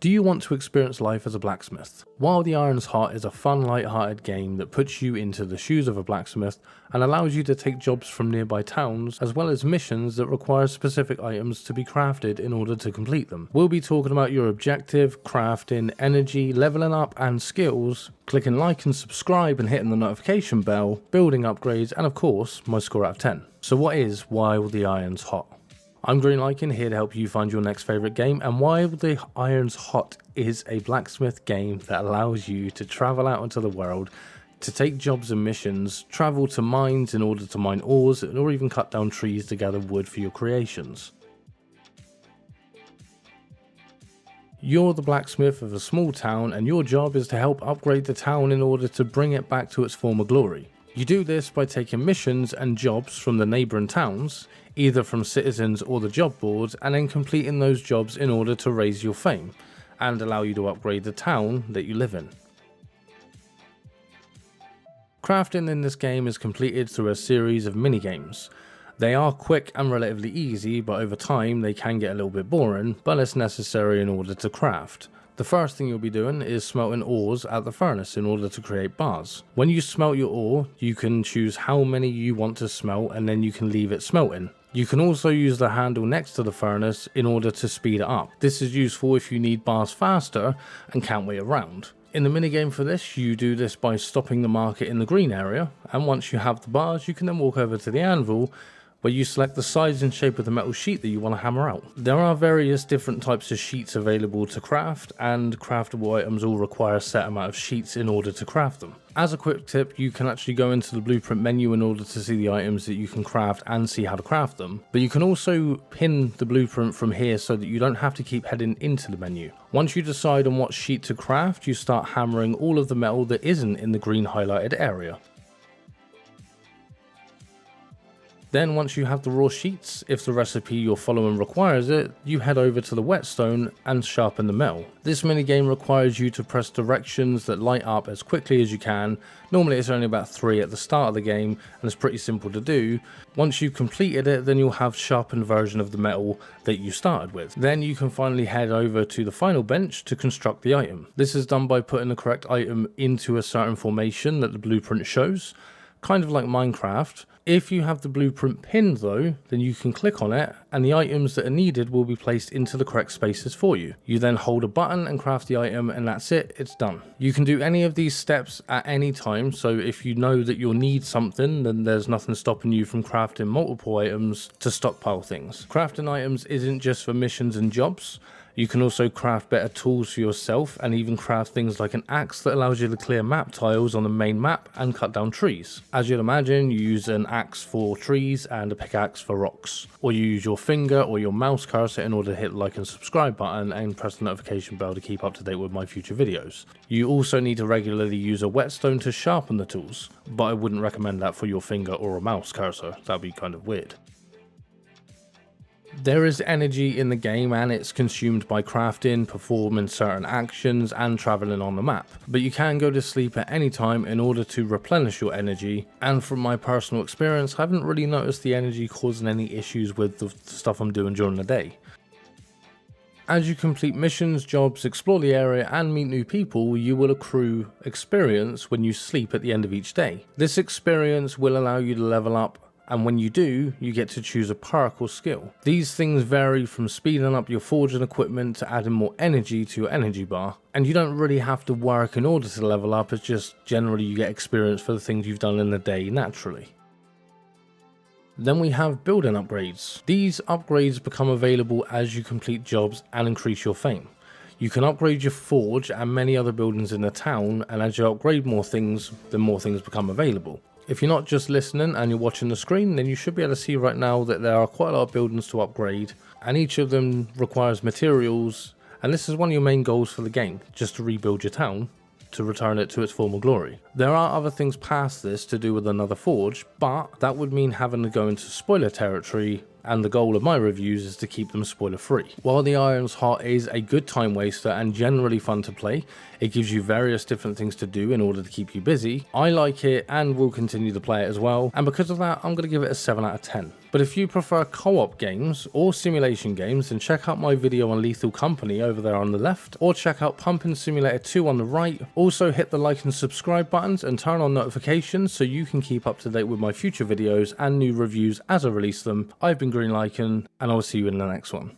Do you want to experience life as a blacksmith? While the Iron's Hot is a fun, light-hearted game that puts you into the shoes of a blacksmith and allows you to take jobs from nearby towns, as well as missions that require specific items to be crafted in order to complete them. We'll be talking about your objective, crafting, energy, leveling up and skills, clicking like and subscribe and hitting the notification bell, building upgrades, and of course, my score out of 10. So what is While the Iron's Hot? I'm GreenLycan, here to help you find your next favourite game, and While the Iron's Hot is a blacksmith game that allows you to travel out into the world, to take jobs and missions, travel to mines in order to mine ores, or even cut down trees to gather wood for your creations. You're the blacksmith of a small town, and your job is to help upgrade the town in order to bring it back to its former glory. You do this by taking missions and jobs from the neighbouring towns, either from citizens or the job boards, and then completing those jobs in order to raise your fame and allow you to upgrade the town that you live in. Crafting in this game is completed through a series of minigames. They are quick and relatively easy, but over time they can get a little bit boring, but it's necessary in order to craft. The first thing you'll be doing is smelting ores at the furnace in order to create bars. When you smelt your ore, you can choose how many you want to smelt and then you can leave it smelting. You can also use the handle next to the furnace in order to speed it up. This is useful if you need bars faster and can't wait around. In the minigame for this, you do this by stopping the market in the green area, and once you have the bars, you can then walk over to the anvil, where you select the size and shape of the metal sheet that you want to hammer out. There are various different types of sheets available to craft, and craftable items all require a set amount of sheets in order to craft them. As a quick tip, you can actually go into the blueprint menu in order to see the items that you can craft and see how to craft them, but you can also pin the blueprint from here so that you don't have to keep heading into the menu. Once you decide on what sheet to craft, you start hammering all of the metal that isn't in the green highlighted area. Then once you have the raw sheets, if the recipe you're following requires it, you head over to the whetstone and sharpen the metal. This minigame requires you to press directions that light up as quickly as you can. Normally it's only about 3 at the start of the game and it's pretty simple to do. Once you've completed it, then you'll have sharpened version of the metal that you started with. Then you can finally head over to the final bench to construct the item. This is done by putting the correct item into a certain formation that the blueprint shows, kind of like Minecraft. If you have the blueprint pinned though, then you can click on it and the items that are needed will be placed into the correct spaces for you. You then hold a button and craft the item and that's it, it's done. You can do any of these steps at any time, so if you know that you'll need something, then there's nothing stopping you from crafting multiple items to stockpile things. Crafting items isn't just for missions and jobs. You can also craft better tools for yourself and even craft things like an axe that allows you to clear map tiles on the main map and cut down trees. As you'd imagine, you use an axe for trees and a pickaxe for rocks. Or you use your finger or your mouse cursor in order to hit the like and subscribe button and press the notification bell to keep up to date with my future videos. You also need to regularly use a whetstone to sharpen the tools, but I wouldn't recommend that for your finger or a mouse cursor, that'd be kind of weird. There is energy in the game and it's consumed by crafting, performing certain actions and travelling on the map. But you can go to sleep at any time in order to replenish your energy, and from my personal experience I haven't really noticed the energy causing any issues with the stuff I'm doing during the day. As you complete missions, jobs, explore the area and meet new people, you will accrue experience when you sleep at the end of each day. This experience will allow you to level up, and when you do, you get to choose a perk or skill. These things vary from speeding up your forging equipment to adding more energy to your energy bar, and you don't really have to work in order to level up, it's just generally you get experience for the things you've done in the day naturally. Then we have building upgrades. These upgrades become available as you complete jobs and increase your fame. You can upgrade your forge and many other buildings in the town, and as you upgrade more things, then more things become available. If you're not just listening and you're watching the screen, then you should be able to see right now that there are quite a lot of buildings to upgrade, and each of them requires materials, and this is one of your main goals for the game, just to rebuild your town to return it to its former glory. There are other things past this to do with another forge, but that would mean having to go into spoiler territory, and the goal of my reviews is to keep them spoiler free. While the Iron's Hot is a good time waster and generally fun to play, it gives you various different things to do in order to keep you busy. I like it and will continue to play it as well, and because of that I'm going to give it a 7 out of 10. But if you prefer co-op games or simulation games, then check out my video on Lethal Company over there on the left, or check out Pumping Simulator 2 on the right. Also hit the like and subscribe buttons and turn on notifications so you can keep up to date with my future videos and new reviews as I release them. I've been GreenLycan, and I'll see you in the next one.